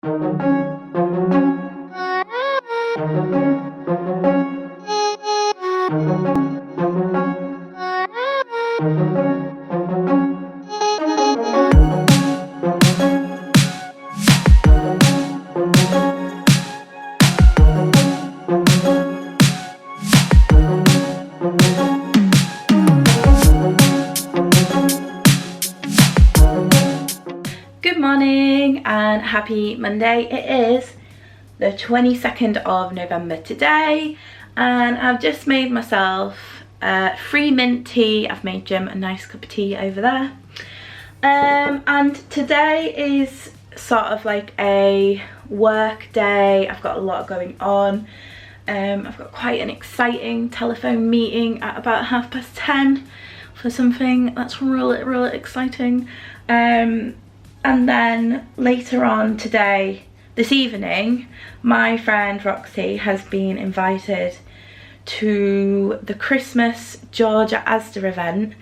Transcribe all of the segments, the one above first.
Good morning and happy Monday. It is the 22nd of November today, and I've just made myself free mint tea. I've made Jim a nice cup of tea over there. And today is sort of like a work day. I've got a lot going on. I've got quite an exciting telephone meeting at about 10:30 for something that's really exciting. And then later on today, this evening, my friend Roxy has been invited to the Christmas Georgia ASDA event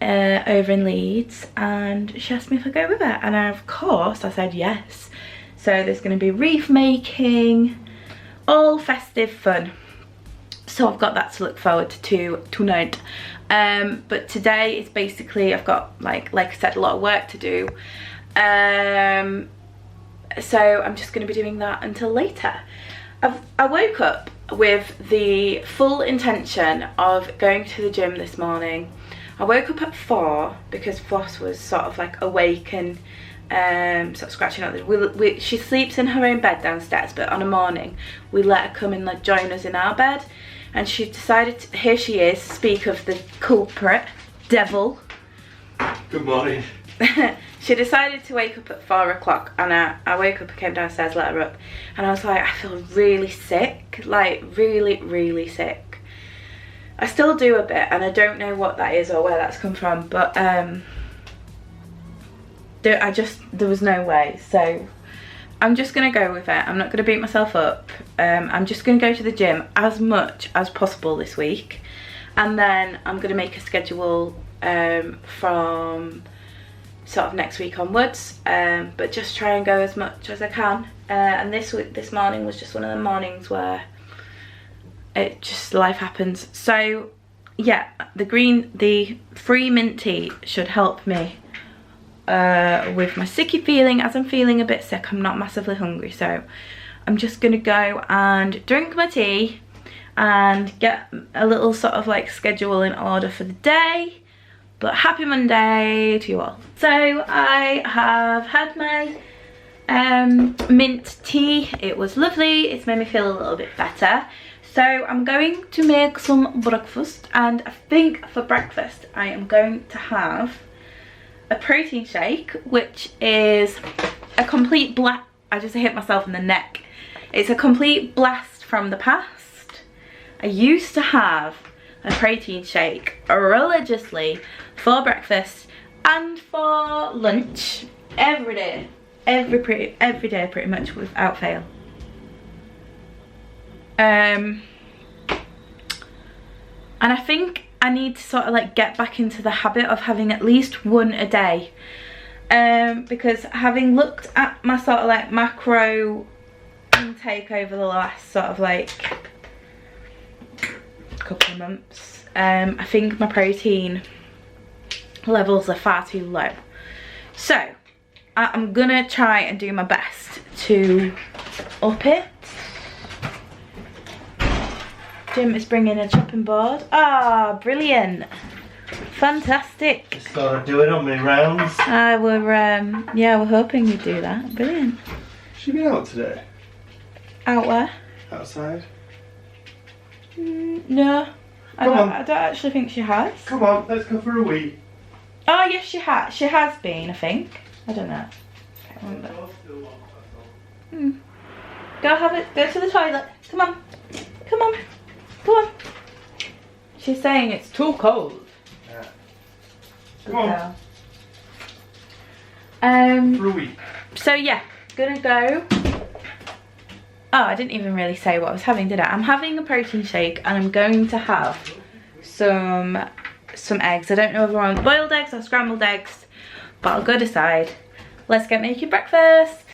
over in Leeds, and she asked me if I'd go with her, and of course I said yes. So there's going to be wreath making, all festive fun. So I've got that to look forward to tonight. But today is basically, I've got like I said, a lot of work to do. So I'm just going to be doing that until later. I woke up with the full intention of going to the gym this morning. I woke up at 4 because Floss was sort of like awake and sort of scratching out. She sleeps in her own bed downstairs, but on a morning we let her come and like join us in our bed, and she decided to, here she is, speak of the culprit, devil. Good morning. She decided to wake up at 4 o'clock, and I woke up and came downstairs, let her up, and I was like, I feel really sick, like really sick. I still do a bit, and I don't know what that is or where that's come from, but there was no way. So I'm just gonna go with it. I'm not gonna beat myself up. I'm just gonna go to the gym as much as possible this week, and then I'm gonna make a schedule from sort of next week onwards, but just try and go as much as I can. And this morning was just one of the mornings where it just, life happens. So yeah, the free mint tea should help me with my sicky feeling. As I'm feeling a bit sick, I'm not massively hungry, so I'm just gonna go and drink my tea and get a little sort of like schedule in order for the day. But happy Monday to you all. So I have had my mint tea. It was lovely. It's made me feel a little bit better. So I'm going to make some breakfast, and I think for breakfast I am going to have a protein shake, which is a complete blast. I just hit myself in the neck. It's a complete blast from the past. I used to have a protein shake religiously for breakfast and for lunch every day, every day pretty much without fail. And I think I need to sort of like get back into the habit of having at least one a day, because having looked at my sort of like macro intake over the last sort of like couple of months, I think my protein levels are far too low. So I'm gonna try and do my best to up it. Jim is bringing a chopping board. Ah, brilliant, fantastic. Just thought I'd do it on my rounds. Yeah, we're hoping you'd do that. Brilliant. She been out today? Out where? Outside. No, I don't actually think she has. Come on, let's go for a wee. Oh yes, she has. She has been, I think. I don't know. I can't remember. Go have it. Go to the toilet. Come on. Come on. Come on. She's saying it's too cold. Yeah. Good Come girl. on. For a wee. So yeah, gonna go. Oh, I didn't even really say what I was having, did I? I'm having a protein shake, and I'm going to have some eggs. I don't know if I want boiled eggs or scrambled eggs, but I'll go decide. Let's get making breakfast.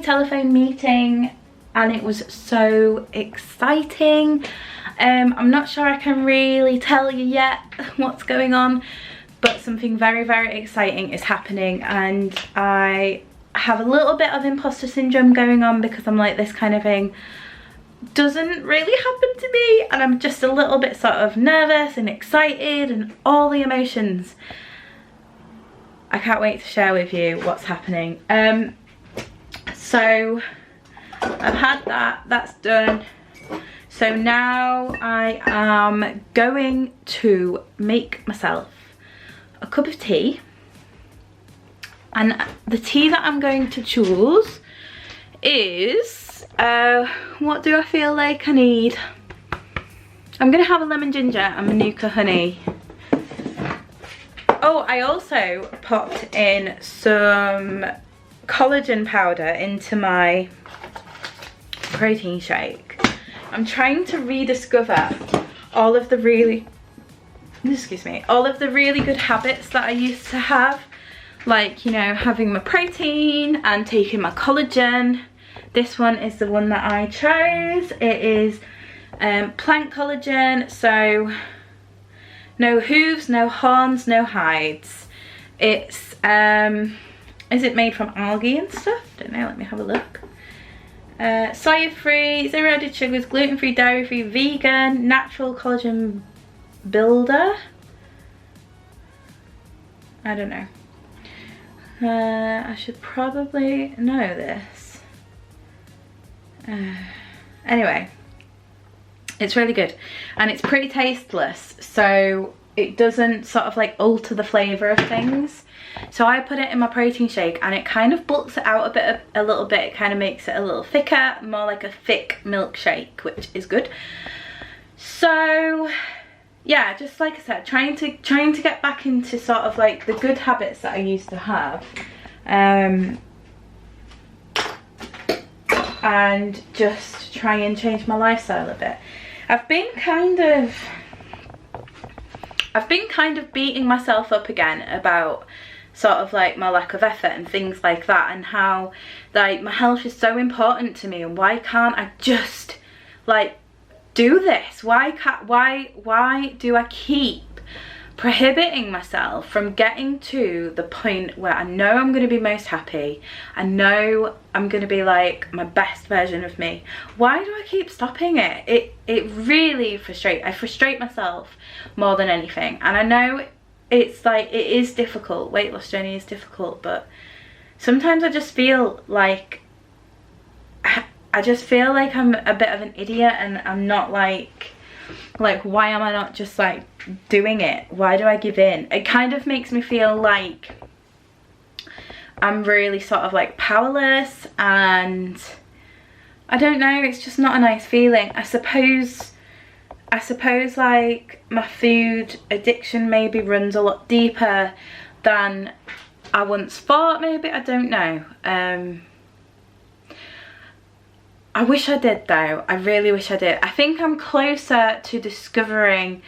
telephone meeting and it was so exciting. I'm not sure I can really tell you yet what's going on, but something very, very exciting is happening, and I have a little bit of imposter syndrome going on because I'm like, this kind of thing doesn't really happen to me, and I'm just a little bit sort of nervous and excited and all the emotions. I can't wait to share with you what's happening. So I've had that, that's done. So now I am going to make myself a cup of tea, and the tea that I'm going to choose is, what do I feel like I need? I'm gonna have a lemon ginger and manuka honey. Oh, I also popped in some collagen powder into my protein shake. I'm trying to rediscover all of the really, all of the really good habits that I used to have. Like, you know, having my protein and taking my collagen. This one is the one that I chose. It is plant collagen, so no hooves, no horns, no hides. It's, is it made from algae and stuff? Don't know, let me have a look. Soya free, zero added sugars, gluten free, dairy free, vegan, natural collagen builder. I don't know. I should probably know this. Anyway, it's really good and it's pretty tasteless, so it doesn't sort of like alter the flavour of things. So I put it in my protein shake and it kind of bulks it out a little bit. It kind of makes it a little thicker, more like a thick milkshake, which is good. So yeah, just like I said, trying to get back into sort of like the good habits that I used to have, and just try and change my lifestyle a bit. I've been kind of beating myself up again about sort of like my lack of effort and things like that, and how like my health is so important to me, and why can't I just like do this? Why do I keep prohibiting myself from getting to the point where I know I'm going to be most happy, I know I'm going to be like my best version of me? Why do I keep stopping it? It really frustrates. I frustrate myself more than anything, and I know it's like, it is difficult, weight loss journey is difficult, but sometimes I just feel like I'm a bit of an idiot, and I'm not like why am I not just like doing it? Why do I give in? It kind of makes me feel like I'm really sort of like powerless, and I don't know, it's just not a nice feeling. I suppose like my food addiction maybe runs a lot deeper than I once thought, maybe, I don't know. I wish I did though, I really wish I did. I think I'm closer to discovering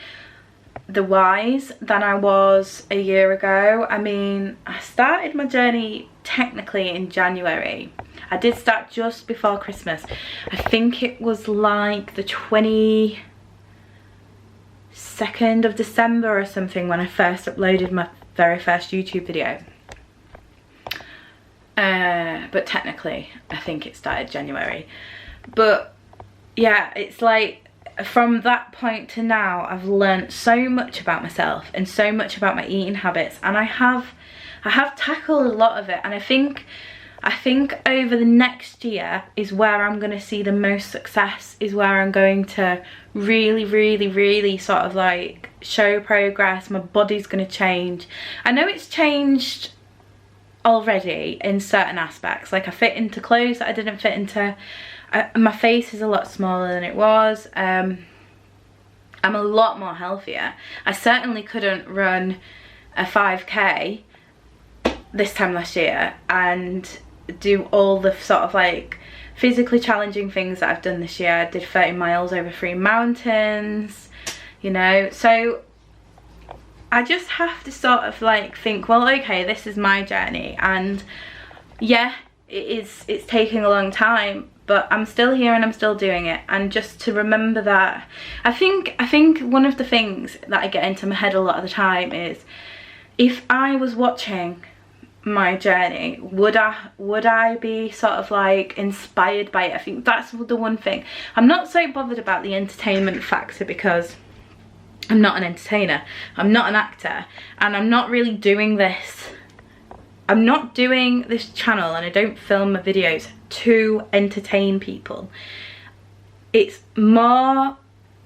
the whys than I was a year ago. I mean, I started my journey technically in January. I did start just before Christmas. I think it was like the 22nd of December or something when I first uploaded my very first YouTube video. But technically I think it started January. But yeah, it's like from that point to now I've learned so much about myself and so much about my eating habits, and I have tackled a lot of it, and I think over the next year is where I'm going to see the most success, is where I'm going to really sort of like show progress. My body's going to change. I know it's changed already in certain aspects, like I fit into clothes that I didn't fit into. My face is a lot smaller than it was. I'm a lot more healthier. I certainly couldn't run a 5k this time last year and do all the sort of like physically challenging things that I've done this year. I did 30 miles over 3 mountains, you know, so I just have to sort of like think, well, okay, this is my journey, and yeah, it's taking a long time, but I'm still here and I'm still doing it. And just to remember that, I think one of the things that I get into my head a lot of the time is, if I was watching my journey, would I be sort of like inspired by it? I think that's the one thing. I'm not so bothered about the entertainment factor, because I'm not an entertainer, I'm not an actor, and I'm not really doing this. I'm not doing this channel, and I don't film my videos to entertain people. It's more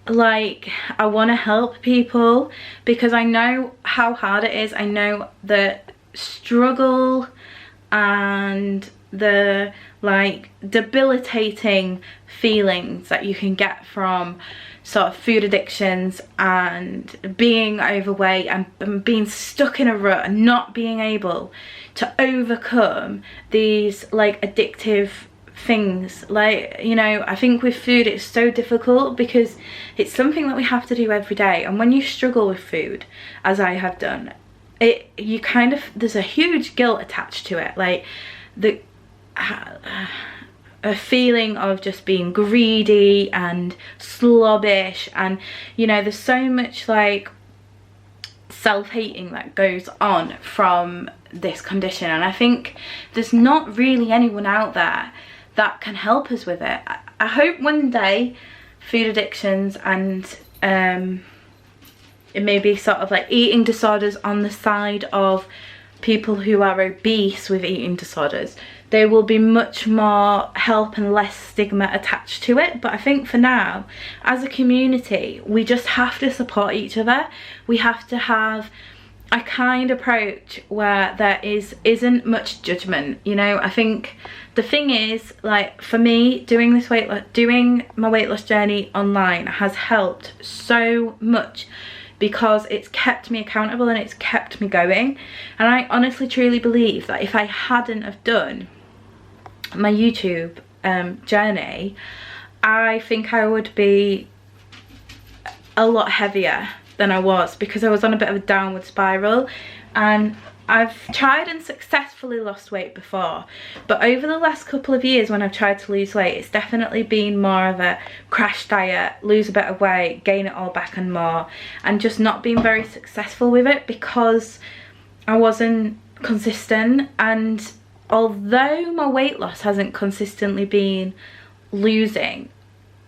like I want to help people, because I know how hard it is. I know the struggle and the like debilitating feelings that you can get from sort of food addictions and being overweight and being stuck in a rut and not being able to overcome these like addictive things. Like, you know, I think with food it's so difficult because it's something that we have to do every day, and when you struggle with food, as I have done, you kind of, there's a huge guilt attached to it, like a feeling of just being greedy and slobbish, and you know, there's so much like self-hating that goes on from this condition, and I think there's not really anyone out there that can help us with it. I hope one day food addictions and it may be sort of like eating disorders on the side of people who are obese with eating disorders, there will be much more help and less stigma attached to it. But I think for now, as a community, we just have to support each other. We have to have a kind approach where there isn't much judgment, you know. I think the thing is, like for me, doing my weight loss journey online has helped so much, because it's kept me accountable and it's kept me going. And I honestly truly believe that if I hadn't have done my YouTube journey, I think I would be a lot heavier than I was, because I was on a bit of a downward spiral. And I've tried and successfully lost weight before, but over the last couple of years when I've tried to lose weight, it's definitely been more of a crash diet, lose a bit of weight, gain it all back and more, and just not being very successful with it because I wasn't consistent. And although my weight loss hasn't consistently been losing,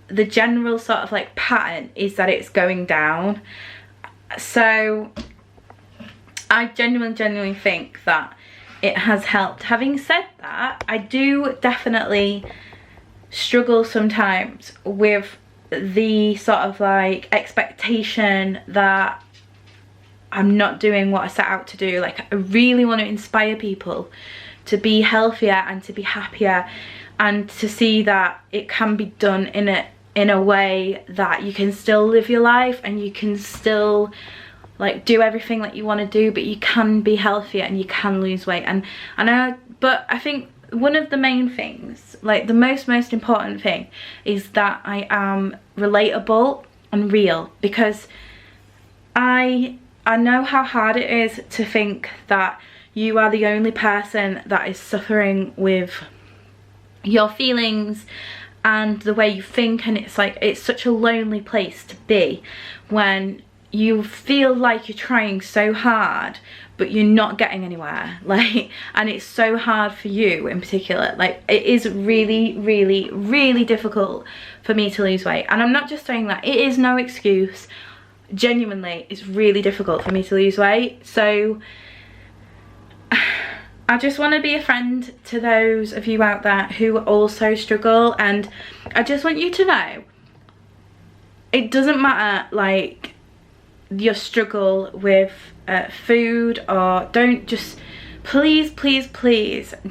the general sort of like pattern is that it's going down. So I genuinely think that it has helped. Having said that, I do definitely struggle sometimes with the sort of like expectation that I'm not doing what I set out to do. Like, I really want to inspire people to be healthier and to be happier, and to see that it can be done in a way that you can still live your life and you can still like do everything that you want to do, but you can be healthier and you can lose weight. And but I think one of the main things, like the most important thing, is that I am relatable and real, because I know how hard it is to think that you are the only person that is suffering with your feelings and the way you think, and it's like, it's such a lonely place to be when you feel like you're trying so hard but you're not getting anywhere, like, and it's so hard for you in particular. Like, it is really difficult for me to lose weight, and I'm not just saying that, it is no excuse. Genuinely, it's really difficult for me to lose weight. So I just want to be a friend to those of you out there who also struggle, and I just want you to know it doesn't matter like your struggle with food, or don't just, please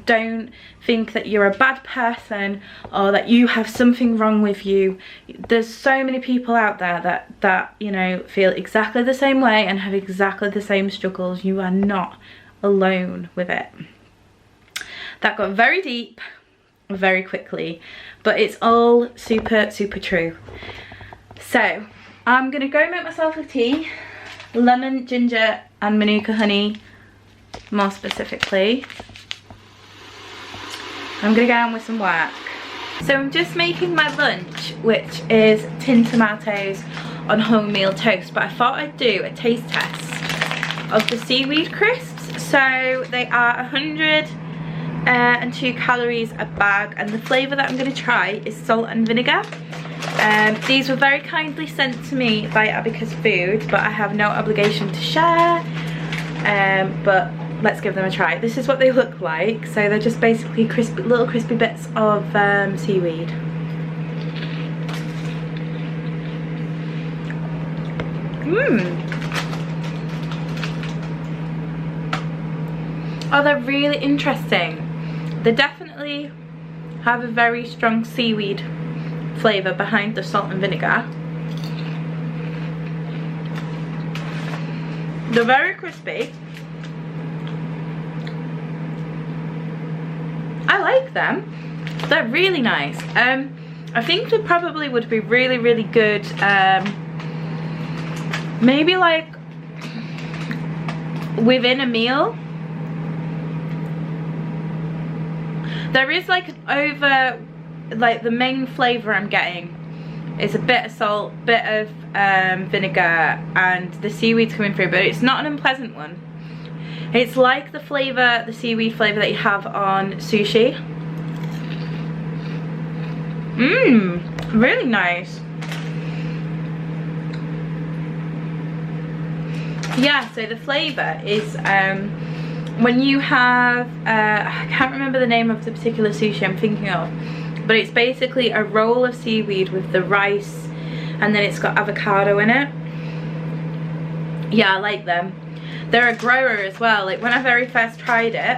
don't think that you're a bad person or that you have something wrong with you. There's so many people out there that you know, feel exactly the same way and have exactly the same struggles. You are not alone with it. That got very deep very quickly, but it's all super true. So I'm gonna go make myself a tea, lemon, ginger and manuka honey more specifically. I'm gonna get on with some work. So I'm just making my lunch, which is tin tomatoes on wholemeal toast, but I thought I'd do a taste test of the seaweed crisps. So they are 102 calories a bag, and the flavour that I'm going to try is salt and vinegar. These were very kindly sent to me by Abacus Food, but I have no obligation to share. But let's give them a try. This is what they look like. So they're just basically crispy, little crispy bits of seaweed. Oh, they're really interesting. They definitely have a very strong seaweed flavour behind the salt and vinegar. They're very crispy. I like them. They're really nice. I think they probably would be really, really good. Maybe like within a meal. There is like the main flavour I'm getting is a bit of salt, bit of vinegar, and the seaweed's coming through, but it's not an unpleasant one. It's like the flavour, the seaweed flavour that you have on sushi. Really nice. Yeah, so the flavour is when you have I can't remember the name of the particular sushi I'm thinking of, but it's basically a roll of seaweed with the rice, and then it's got avocado in it. Yeah, I like them. They're a grower as well. Like when I very first tried it,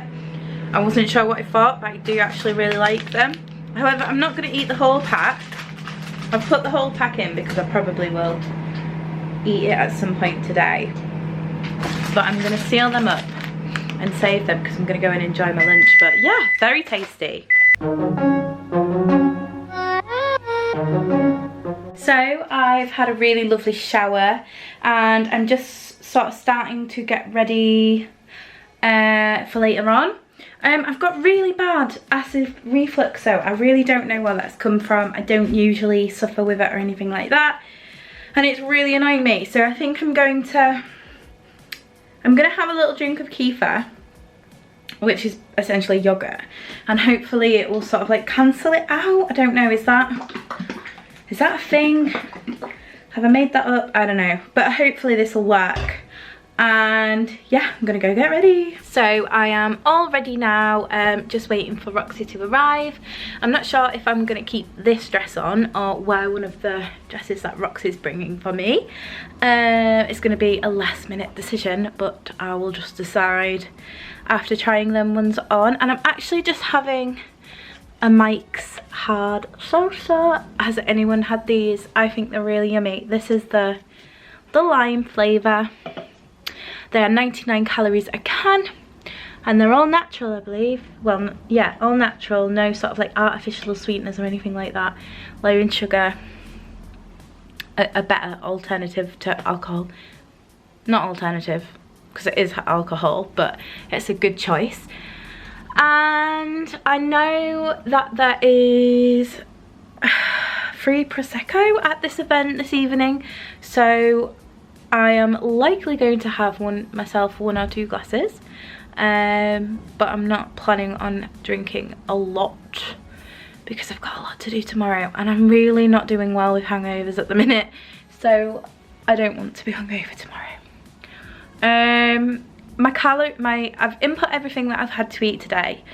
I wasn't sure what I thought, but I do actually really like them. However, I'm not going to eat the whole pack. I've put the whole pack in because I probably will eat it at some point today. But I'm going to seal them up and save them because I'm going to go and enjoy my lunch. But yeah, very tasty. So I've had a really lovely shower and I'm just sort of starting to get ready for later on. I've got really bad acid reflux, so I really don't know where that's come from. I don't usually suffer with it or anything like that, and it's really annoying me. So I think I'm gonna have a little drink of kefir, which is essentially yogurt, and hopefully it will sort of like cancel it out. I don't know, is that a thing? Have I made that up? I don't know, but hopefully this will work. And yeah, I'm gonna go get ready. So I am all ready now, just waiting for Roxy to arrive. I'm not sure if I'm gonna keep this dress on or wear one of the dresses that Roxy's bringing for me. It's gonna be a last minute decision, but I will just decide after trying them ones on. And I'm actually just having a Mike's hard salsa. Has anyone had these? I think they're really yummy. This is the lime flavour. They are 99 calories a can, and they're all natural, I believe. Well, yeah, all natural, no sort of like artificial sweeteners or anything like that. Low in sugar, a better alternative to alcohol. Not alternative, because it is alcohol, but it's a good choice. And I know that there is free Prosecco at this event this evening, so I am likely going to have myself one or two glasses, but I'm not planning on drinking a lot because I've got a lot to do tomorrow, and I'm really not doing well with hangovers at the minute, so I don't want to be hungover tomorrow. I've input everything that I've had to eat today,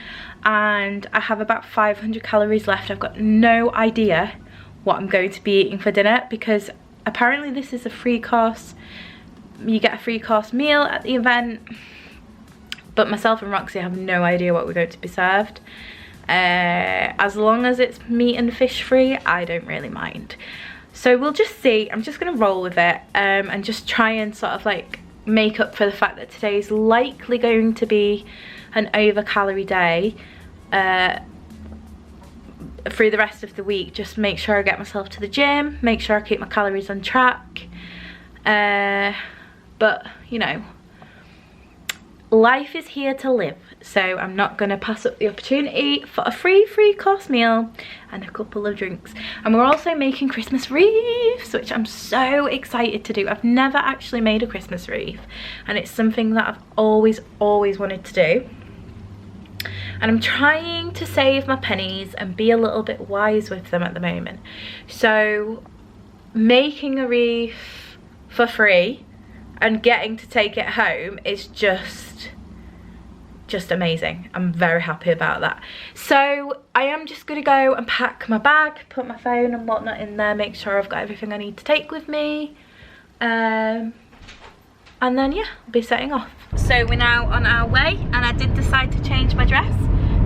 and I have about 500 calories left. I've got no idea what I'm going to be eating for dinner because apparently this is a free course. You get a free course meal at the event, but myself and Roxy have no idea what we're going to be served. As long as it's meat and fish free, I don't really mind. So we'll just see. I'm just gonna roll with it and just try and sort of like make up for the fact that today is likely going to be an over calorie day through the rest of the week. Just make sure I get myself to the gym, make sure I keep my calories on track, but you know, life is here to live, so I'm not going to pass up the opportunity for a free course meal and a couple of drinks. And we're also making Christmas wreaths, which I'm so excited to do. I've never actually made a Christmas wreath, and it's something that I've always wanted to do. And I'm trying to save my pennies and be a little bit wise with them at the moment. So making a wreath for free and getting to take it home is just amazing. I'm very happy about that. So I am just gonna go and pack my bag, put my phone and whatnot in there, make sure I've got everything I need to take with me, and then yeah, I'll be setting off. So we're now on our way, and I did decide to change my dress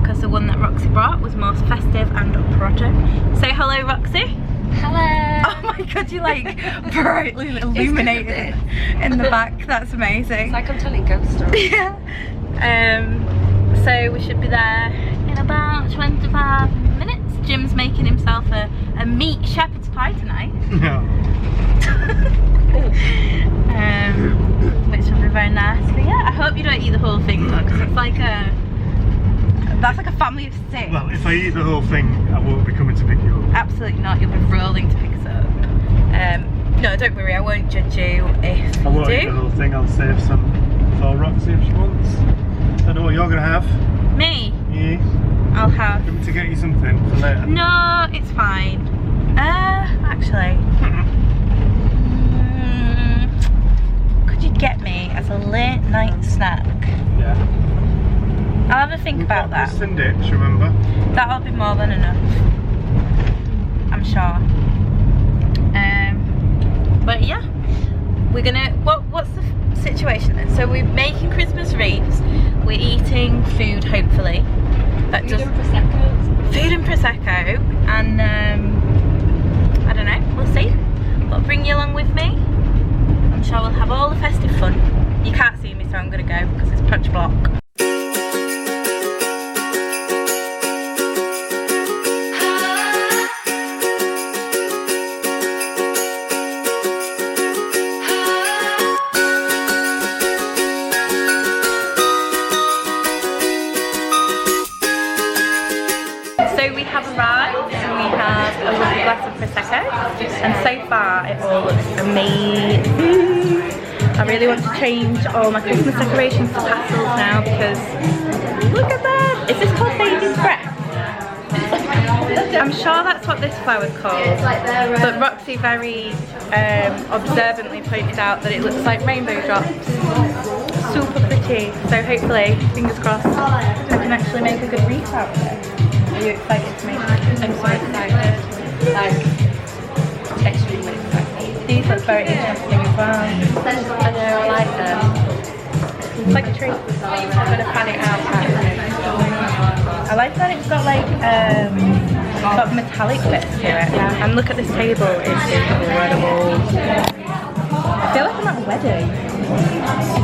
because the one that Roxy brought was more festive and proto. Say hello, Roxy. Hello. Oh my god, you like brightly illuminated in the back. That's amazing. It's like I'm telling ghost stories. Yeah. So we should be there in about 25 minutes. Jim's making himself a meat shepherd's pie tonight. Yeah. Which will be very nice. But yeah, I hope you don't eat the whole thing though, because it's like that's like a family of 6. Well, if I eat the whole thing, I won't be coming to pick you up. Absolutely not, you'll be rolling to pick us up. No, don't worry, I won't judge you if I won't you eat do. the whole thing, I'll save some for Roxy if she wants. I know what you're gonna have. Me? Yeah. I'll have... Do you want me to get you something for later? No, it's fine. Actually. Could you get me as a late night snack? Yeah. I'll have a think about that. We've got Ditch, remember? That'll be more than enough, I'm sure. But yeah, we're gonna, what's the situation then? So we're making Christmas wreaths, we're eating food hopefully. That Food and Prosecco. Food and Prosecco, and I don't know, we'll see. But I'll bring you along with me. I'm sure we'll have all the festive fun. You can't see me, so I'm gonna go because it's punch block. So we have arrived and we have a lovely glass of Prosecco, and so far it all looks amazing. I really want to change all my Christmas decorations to pastels now because look at that! Is this called baby's breath? I'm sure that's what this flower's called, but Roxy very observantly pointed out that it looks like rainbow drops. Super pretty, so hopefully, fingers crossed, I can actually make a good wreath out of it. Are you excited to make it? I'm so excited. Like, extremely excited. These look very interesting as well. I know, I like them. It's like a tree. I'm going to pan it out. I like that it's got like sort of metallic bits to it. Yeah. And look at this table, it's incredible. I feel like I'm at a wedding.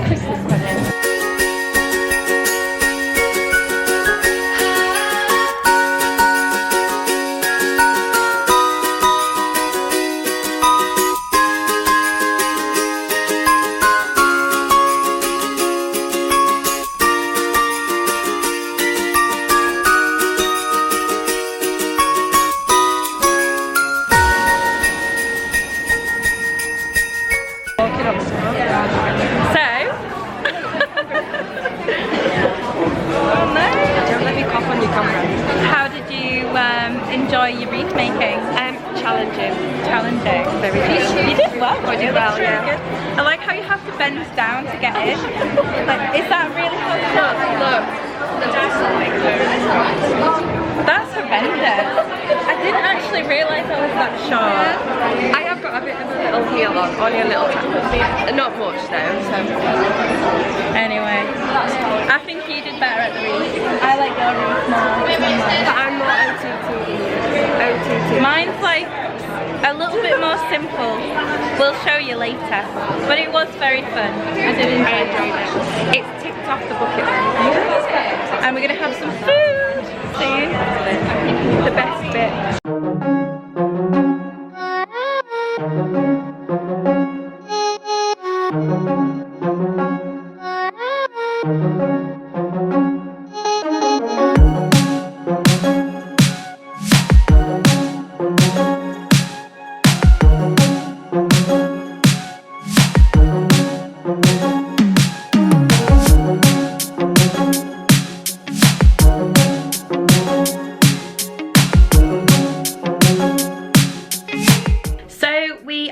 A Christmas wedding. Enjoy your wreath making? Challenging. Challenging. Very good. You did well. I did well, yeah. Good. I like how you have to bend down to get in. Like, is that really hard? Look. That's horrendous. I didn't actually realise I was that short. I have got a bit of a little heel on, only a little tap. Not much though, so. Anyway, I think you did better at the wreath. I like your wreath more. But I'm more OTT. Mine's like a little bit more simple. We'll show you later. But it was very fun. I did enjoy it. It's ticked off the bucket list. And we're going to have some food soon. The best bit.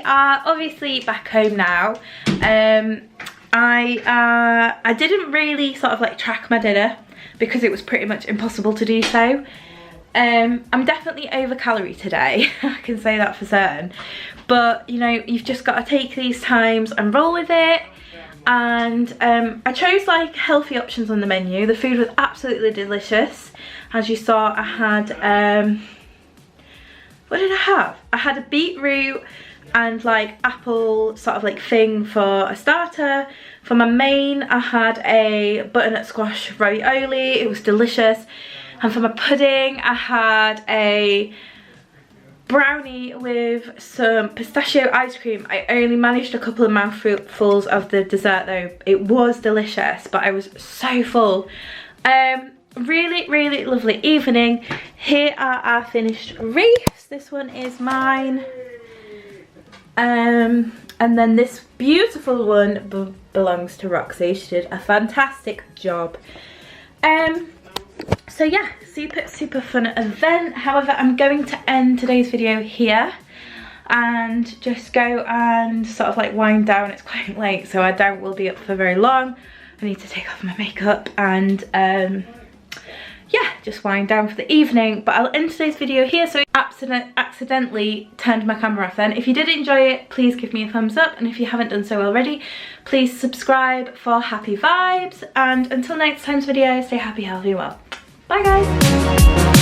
are obviously back home now. I didn't really sort of like track my dinner because it was pretty much impossible to do so. I'm definitely over calorie today, I can say that for certain, but you know, you've just got to take these times and roll with it. And I chose like healthy options on the menu. The food was absolutely delicious. As you saw, I had what did I have? I had a beetroot and like apple sort of like thing for a starter. For my main, I had a butternut squash ravioli. It was delicious. And for my pudding, I had a brownie with some pistachio ice cream. I only managed a couple of mouthfuls of the dessert though. It was delicious, but I was so full. Really, really lovely evening. Here are our finished wreaths. This one is mine. And then this beautiful one belongs to Roxy. She did a fantastic job. So yeah, super fun event. However, I'm going to end today's video here and just go and sort of like wind down. It's quite late, so I doubt we'll be up for very long. I need to take off my makeup and yeah, just wind down for the evening. But I'll end today's video here. So I accidentally turned my camera off then. If you did enjoy it, please give me a thumbs up, and if you haven't done so already, please subscribe for happy vibes. And until next time's video, stay happy, healthy, well. Bye guys.